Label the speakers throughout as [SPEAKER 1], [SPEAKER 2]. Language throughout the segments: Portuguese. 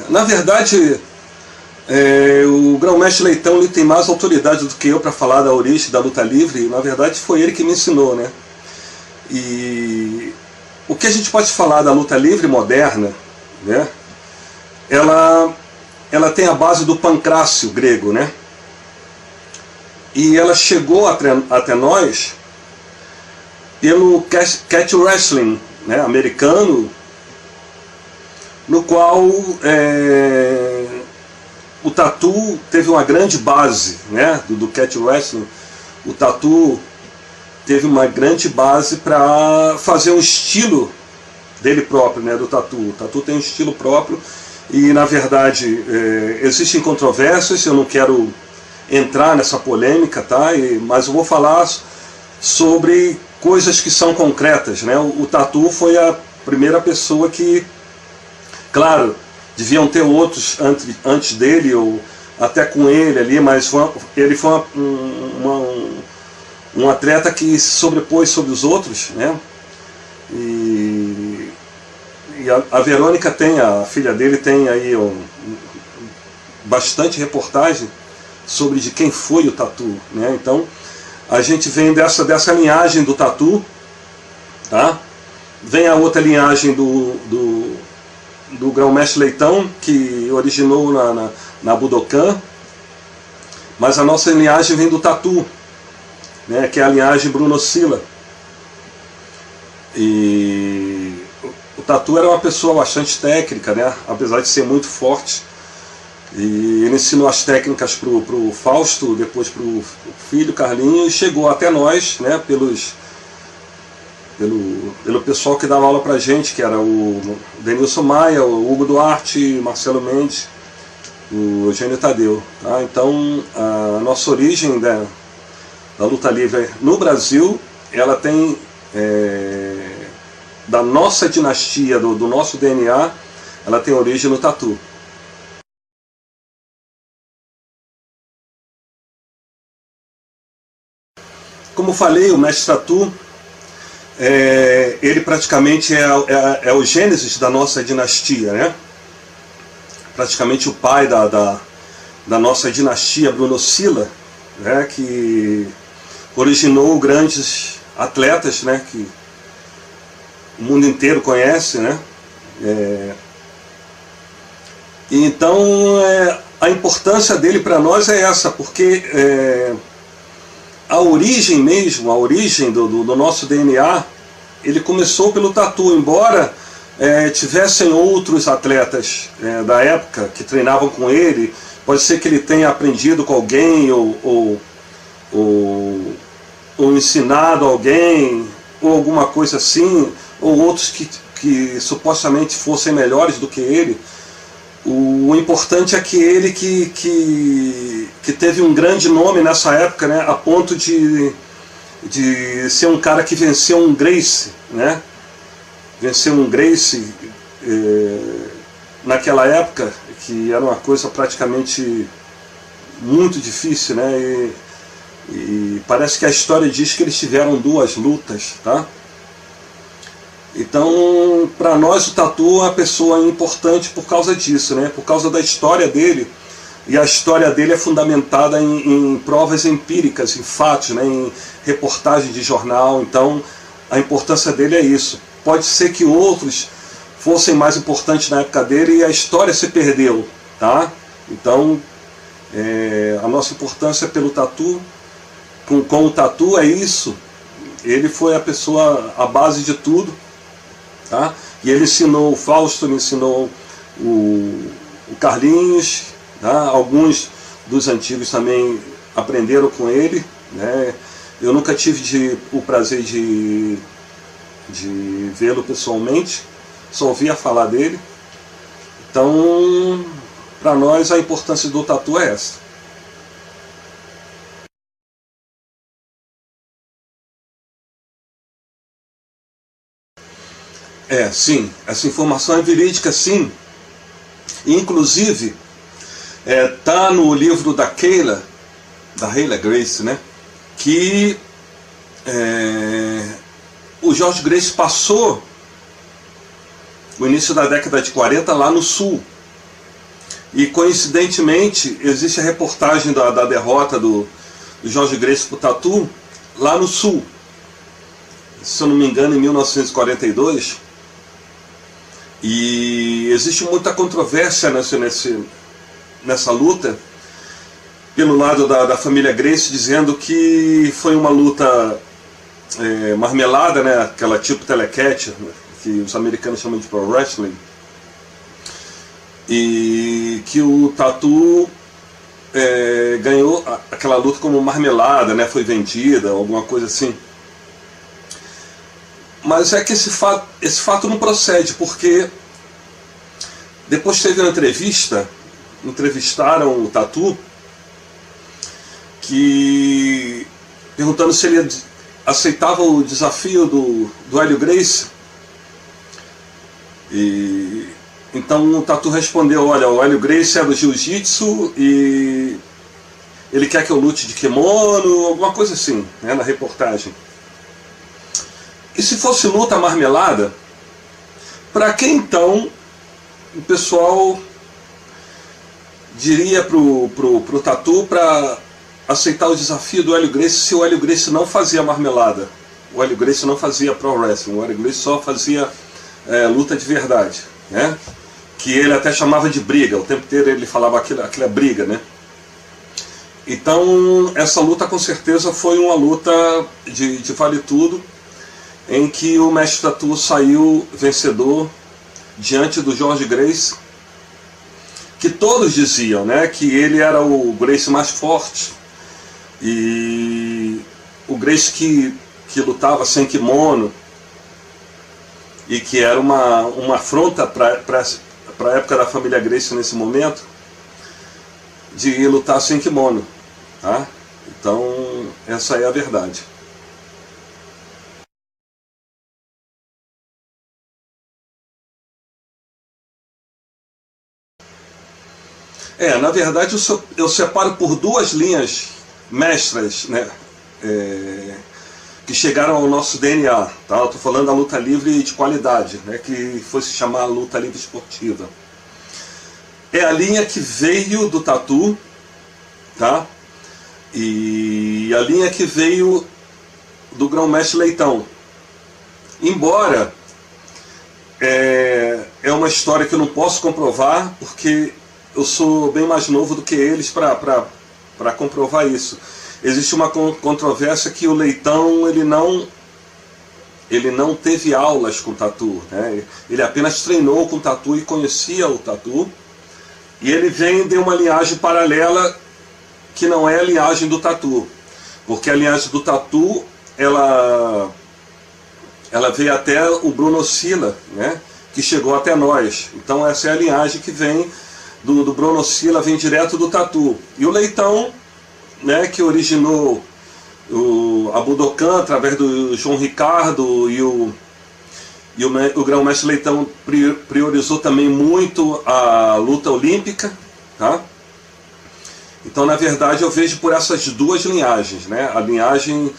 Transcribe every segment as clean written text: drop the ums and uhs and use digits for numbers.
[SPEAKER 1] Na verdade, o Grão-Mestre Leitão ele tem mais autoridade do que eu para falar da origem da luta livre. Na verdade, foi ele que me ensinou, né? E o que a gente pode falar da luta livre moderna, né? Ela tem a base do pancrácio grego, né? E ela chegou até nós pelo catch wrestling, né, americano, no qual o tatu teve uma grande base, né, do catch wrestling. O tatu teve uma grande base para fazer um estilo dele próprio, né, do tatu. O tatu tem um estilo próprio e, na verdade, existem controvérsias. Eu não quero entrar nessa polêmica, tá? Mas eu vou falar sobre coisas que são concretas, né? O tatu foi a primeira pessoa que, claro, deviam ter outros antes dele ou até com ele ali, mas ele foi um atleta que se sobrepôs sobre os outros, né? E a Verônica a filha dele tem aí bastante reportagem sobre de quem foi o tatu, né? Então a gente vem dessa linhagem do tatu, tá? Vem a outra linhagem do Grão-Mestre Leitão, que originou na Budokan, mas a nossa linhagem vem do tatu, né? Que é a linhagem Bruno Silla. E o tatu era uma pessoa bastante técnica, né? Apesar de ser muito forte. E ele ensinou as técnicas para o Fausto, depois para o filho Carlinhos, e chegou até nós, né, pelo pessoal que dava aula para a gente, que era o Denilson Maia, o Hugo Duarte, Marcelo Mendes, o Eugênio Tadeu. Tá? Então, a nossa origem da luta livre no Brasil, ela tem, da nossa dinastia, do nosso DNA, ela tem origem no tatu. Como falei, o mestre tatu, ele praticamente é o gênesis da nossa dinastia, né? Praticamente o pai da nossa dinastia Bruno Silla, né? Que originou grandes atletas, né? Que o mundo inteiro conhece, né? E então a importância dele para nós é essa, porque a origem mesmo, a origem do nosso DNA, ele começou pelo tatu, embora tivessem outros atletas da época que treinavam com ele. Pode ser que ele tenha aprendido com alguém ou ensinado alguém ou alguma coisa assim, ou outros que supostamente fossem melhores do que ele. O importante é que ele que teve um grande nome nessa época, né, a ponto de ser um cara que venceu um Gracie, né? Venceu um Gracie naquela época, que era uma coisa praticamente muito difícil, né? E parece que a história diz que eles tiveram 2 lutas, tá? Então, para nós, o tatu é uma pessoa importante por causa disso, né? Por causa da história dele. E a história dele é fundamentada em provas empíricas, em fatos, né? Em reportagem de jornal. Então, a importância dele é isso. Pode ser que outros fossem mais importantes na época dele e a história se perdeu, tá? Então, a nossa importância pelo tatu, com o tatu é isso. Ele foi a pessoa, a base de tudo. Tá? E ele ensinou o Fausto, ele ensinou o Carlinhos, tá? Alguns dos antigos também aprenderam com ele, né? Eu nunca tive o prazer de vê-lo pessoalmente, só ouvia falar dele. Então, para nós, a importância do tatu é essa. Sim, essa informação é verídica, sim. Inclusive, tá no livro da Leila Grace, né? Que o George Grace passou o início da década de 40 lá no sul, E coincidentemente existe a reportagem da derrota do Jorge Gracie pro Tatu lá no Sul, se eu não me engano em 1942, e existe muita controvérsia nessa luta pelo lado da família Gracie, dizendo que foi uma luta marmelada, né, aquela tipo telecat, que os americanos chamam de pro wrestling, e que o Tatu ganhou aquela luta como marmelada, né, foi vendida, alguma coisa assim. Mas é que esse fato não procede, porque depois teve uma entrevista, entrevistaram o Tatu, que perguntando se ele aceitava o desafio do Hélio Gracie. E então o Tatu respondeu: olha, o Hélio Gracie é do jiu-jitsu e ele quer que eu lute de kimono, alguma coisa assim, né, na reportagem. E se fosse luta marmelada, para que então o pessoal diria pro Tatu para aceitar o desafio do Hélio Gracie, se o Hélio Gracie não fazia marmelada? O Hélio Gracie não fazia pro wrestling, o Hélio Gracie só fazia luta de verdade, né? Que ele até chamava de briga, o tempo inteiro ele falava aquilo é briga, né? Então essa luta com certeza foi uma luta de vale tudo, em que o mestre Tatu saiu vencedor diante do Jorge Gracie, que todos diziam, né, que ele era o Gracie mais forte, e o Gracie que lutava sem kimono, e que era uma afronta para a época da família Gracie nesse momento, de lutar sem kimono, tá? Então essa é a verdade. Na verdade eu separo por duas linhas mestras, né, que chegaram ao nosso DNA, tá? Eu estou falando da luta livre de qualidade, né, que foi se chamar luta livre esportiva. É a linha que veio do Tatu, tá? E a linha que veio do grão-mestre Leitão. Embora é uma história que eu não posso comprovar, porque eu sou bem mais novo do que eles para comprovar isso. Existe uma controvérsia que o Leitão ele não teve aulas com o Tatu, né? Ele apenas treinou com o Tatu e conhecia o Tatu, e ele vem de uma linhagem paralela que não é a linhagem do Tatu, porque a linhagem do Tatu ela veio até o Bruno Silla, né, que chegou até nós. Então essa é a linhagem que vem do Bruno Silla, vem direto do Tatu. E o Leitão, né, que originou a Budokan através do João Ricardo, e o grão-mestre Leitão priorizou também muito a luta olímpica, tá? Então na verdade eu vejo por essas duas linhagens, né? A linhagem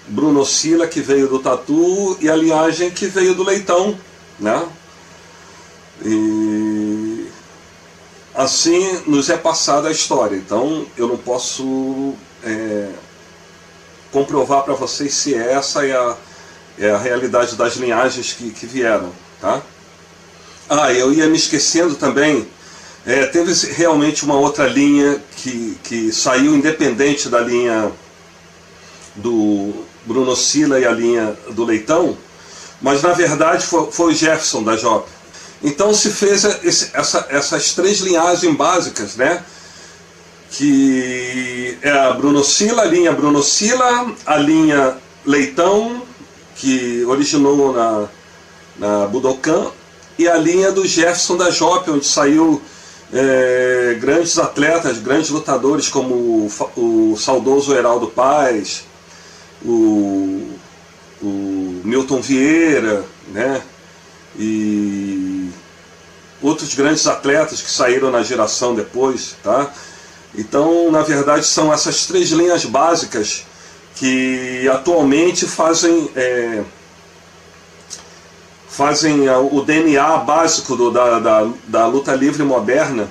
[SPEAKER 1] Bruno Silla, que veio do Tatu, e a linhagem que veio do Leitão, né? E assim nos é passada a história. Então eu não posso comprovar para vocês se essa é a realidade das linhagens que vieram, tá? Eu ia me esquecendo também, teve realmente uma outra linha que saiu independente da linha do Bruno Silla e a linha do Leitão, mas na verdade foi o Jefferson da Jop. Então se fez essas três linhagens básicas, né? Que é a Bruno Silla, a linha Bruno Silla, a linha Leitão, que originou na Budokan, e a linha do Jefferson da Jop, onde saiu grandes atletas, grandes lutadores, como o saudoso Heraldo Paz, o Milton Vieira, né, e outros grandes atletas que saíram na geração depois, tá? Então, na verdade, são essas três linhas básicas que atualmente fazem o DNA básico da luta livre moderna,